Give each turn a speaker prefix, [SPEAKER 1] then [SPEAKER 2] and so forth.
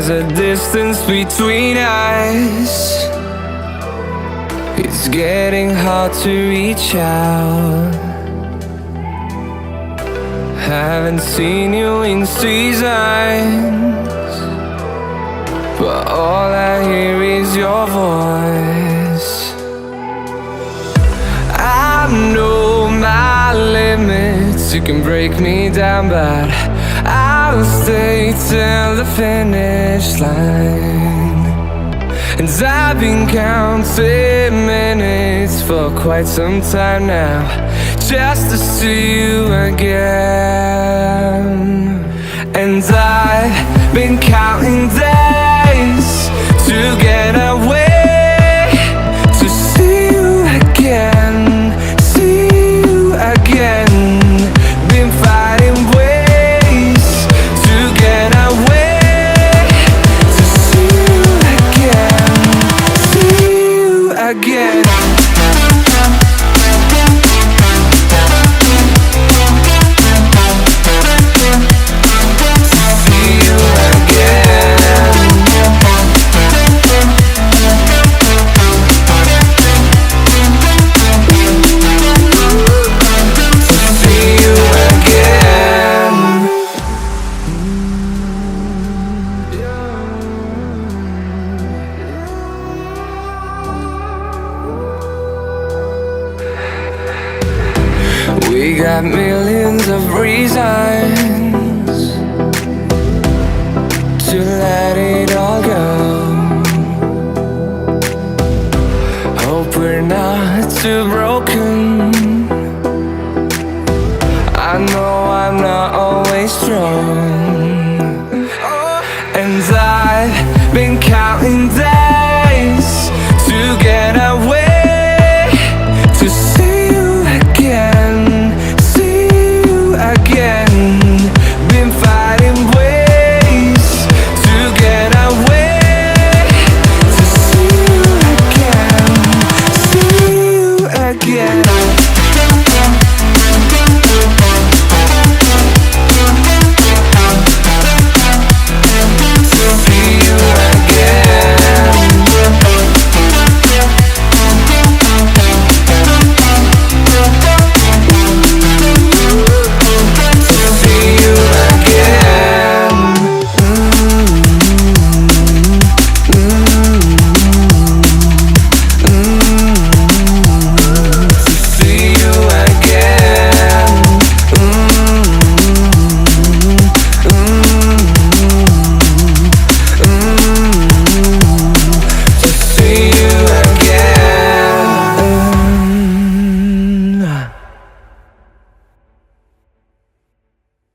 [SPEAKER 1] there's a distance between us. It's getting hard to reach out. Haven't seen you in seasons, but all I hear is your voice. I know my limits, you can break me down, but I'll stay till the finish line. And I've been counting minutes for quite some time now, just to see you again. And I've been counting days to get away, to see you again, see you again. Been fighting ways to get away, to see you again, see you again. We got millions of reasons to let it all go. Hope we're not too broken